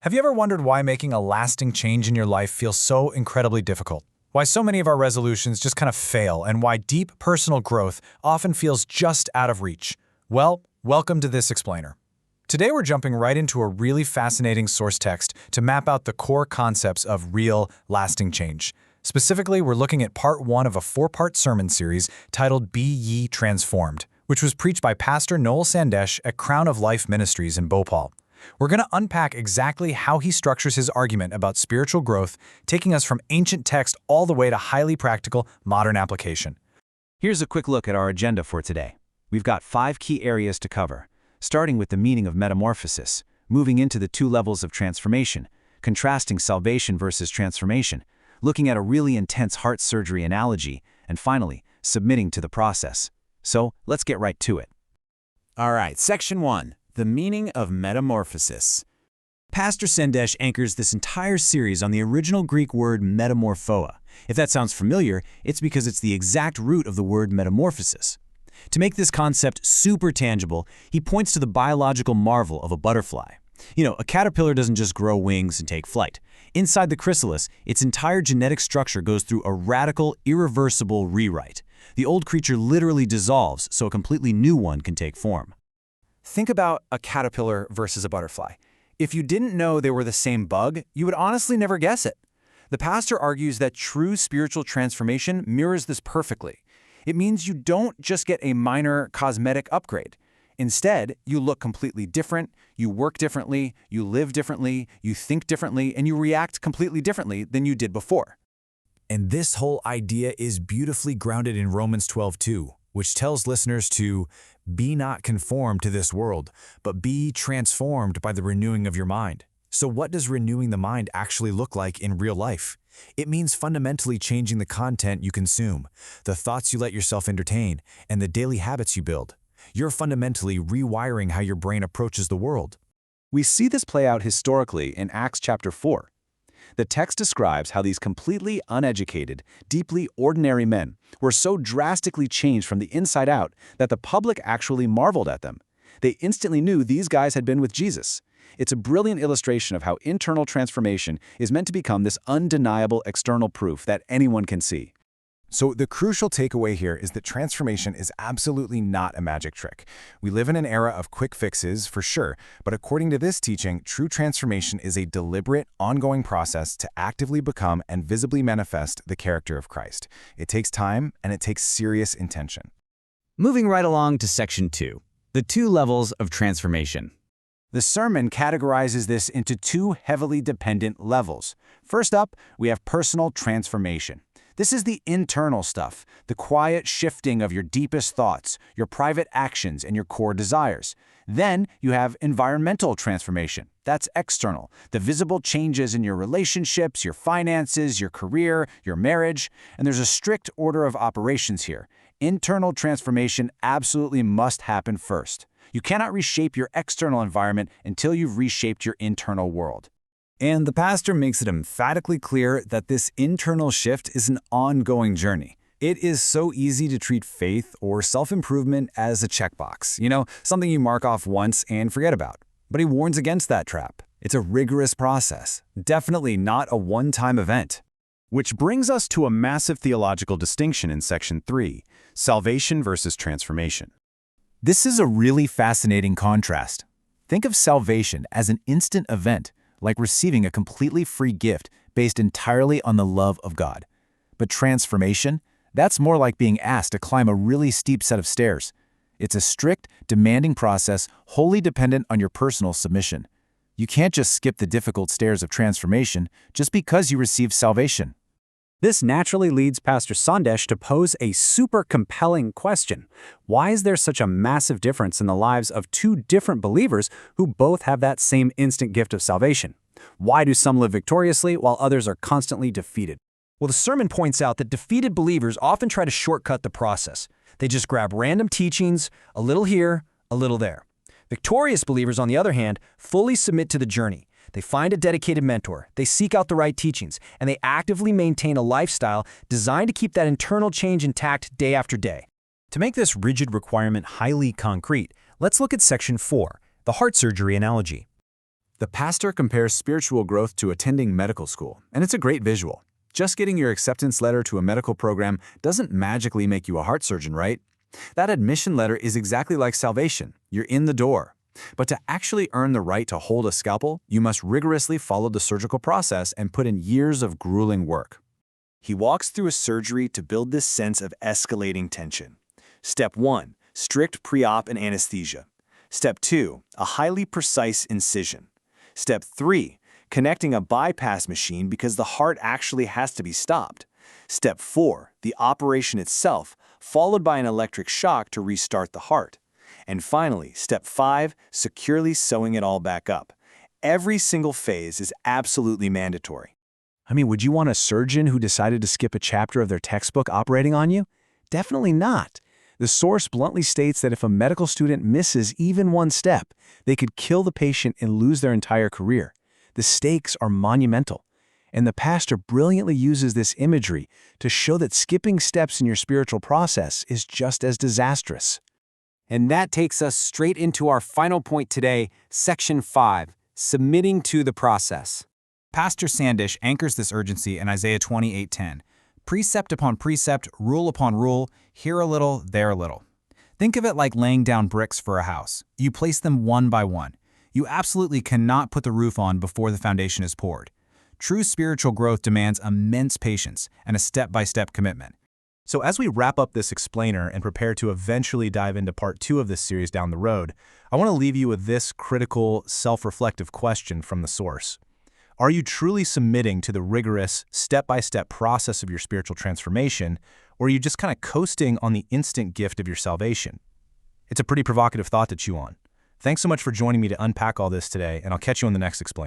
Have you ever wondered why making a lasting change in your life feels so incredibly difficult? Why so many of our resolutions just kind of fail, and why deep personal growth often feels just out of reach? Well, welcome to this explainer. Today we're jumping right into a really fascinating source text to map out the core concepts of real, lasting change. Specifically, we're looking at part 1 of a 4-part sermon series titled Be Ye Transformed, which was preached by Pastor Noel Sandesh at Crown of Life Ministries in Bhopal. We're going to unpack exactly how he structures his argument about spiritual growth, taking us from ancient text all the way to highly practical, modern application. Here's a quick look at our agenda for today. We've got 5 key areas to cover, starting with the meaning of metamorphosis, moving into the 2 levels of transformation, contrasting salvation versus transformation, looking at a really intense heart surgery analogy, and finally, submitting to the process. So, let's get right to it. All right, Section 1. The meaning of metamorphosis. Pastor Sandesh anchors this entire series on the original Greek word metamorphoa. If that sounds familiar, it's because it's the exact root of the word metamorphosis. To make this concept super tangible, he points to the biological marvel of a butterfly. A caterpillar doesn't just grow wings and take flight. Inside the chrysalis, its entire genetic structure goes through a radical, irreversible rewrite. The old creature literally dissolves so a completely new one can take form. Think about a caterpillar versus a butterfly. If you didn't know they were the same bug, you would honestly never guess it. The pastor argues that true spiritual transformation mirrors this perfectly. It means you don't just get a minor cosmetic upgrade. Instead, you look completely different, you work differently, you live differently, you think differently, and you react completely differently than you did before. And this whole idea is beautifully grounded in Romans 12:2, which tells listeners to be not conformed to this world, but be transformed by the renewing of your mind. So what does renewing the mind actually look like in real life? It means fundamentally changing the content you consume, the thoughts you let yourself entertain, and the daily habits you build. You're fundamentally rewiring how your brain approaches the world. We see this play out historically in Acts chapter 4. The text describes how these completely uneducated, deeply ordinary men were so drastically changed from the inside out that the public actually marveled at them. They instantly knew these guys had been with Jesus. It's a brilliant illustration of how internal transformation is meant to become this undeniable external proof that anyone can see. So the crucial takeaway here is that transformation is absolutely not a magic trick. We live in an era of quick fixes, for sure, but according to this teaching, true transformation is a deliberate, ongoing process to actively become and visibly manifest the character of Christ. It takes time, and it takes serious intention. Moving right along to Section 2. The 2 levels of transformation. The sermon categorizes this into 2 heavily dependent levels. First up, we have personal transformation. This is the internal stuff, the quiet shifting of your deepest thoughts, your private actions, and your core desires. Then you have environmental transformation. That's external, the visible changes in your relationships, your finances, your career, your marriage. And there's a strict order of operations here. Internal transformation absolutely must happen first. You cannot reshape your external environment until you've reshaped your internal world. And the pastor makes it emphatically clear that this internal shift is an ongoing journey. It is so easy to treat faith or self-improvement as a checkbox, something you mark off once and forget about. But he warns against that trap. It's a rigorous process, definitely not a one-time event. Which brings us to a massive theological distinction in Section 3, salvation versus transformation. This is a really fascinating contrast. Think of salvation as an instant event, like receiving a completely free gift based entirely on the love of God. But transformation, that's more like being asked to climb a really steep set of stairs. It's a strict, demanding process wholly dependent on your personal submission. You can't just skip the difficult stairs of transformation just because you received salvation. This naturally leads Pastor Sandesh to pose a super compelling question. Why is there such a massive difference in the lives of 2 different believers who both have that same instant gift of salvation? Why do some live victoriously while others are constantly defeated? Well, the sermon points out that defeated believers often try to shortcut the process. They just grab random teachings, a little here, a little there. Victorious believers, on the other hand, fully submit to the journey. They find a dedicated mentor, they seek out the right teachings, and they actively maintain a lifestyle designed to keep that internal change intact day after day. To make this rigid requirement highly concrete, let's look at Section 4, the heart surgery analogy. The pastor compares spiritual growth to attending medical school, and it's a great visual. Just getting your acceptance letter to a medical program doesn't magically make you a heart surgeon, right? That admission letter is exactly like salvation. You're in the door. But to actually earn the right to hold a scalpel, you must rigorously follow the surgical process and put in years of grueling work. He walks through a surgery to build this sense of escalating tension. Step 1. Strict pre-op and anesthesia. Step 2. A highly precise incision. Step 3. Connecting a bypass machine because the heart actually has to be stopped. Step 4. The operation itself, followed by an electric shock to restart the heart. And finally, Step 5. Securely sewing it all back up. Every single phase is absolutely mandatory. I mean, would you want a surgeon who decided to skip a chapter of their textbook operating on you? Definitely not. The source bluntly states that if a medical student misses even one step, they could kill the patient and lose their entire career. The stakes are monumental. And the pastor brilliantly uses this imagery to show that skipping steps in your spiritual process is just as disastrous. And that takes us straight into our final point today, Section 5, Submitting to the Process. Pastor Sandesh anchors this urgency in Isaiah 28:10. Precept upon precept, rule upon rule, here a little, there a little. Think of it like laying down bricks for a house. You place them one by one. You absolutely cannot put the roof on before the foundation is poured. True spiritual growth demands immense patience and a step-by-step commitment. So as we wrap up this explainer and prepare to eventually dive into part 2 of this series down the road, I want to leave you with this critical, self-reflective question from the source. Are you truly submitting to the rigorous, step-by-step process of your spiritual transformation, or are you just kind of coasting on the instant gift of your salvation? It's a pretty provocative thought to chew on. Thanks so much for joining me to unpack all this today, and I'll catch you on the next explainer.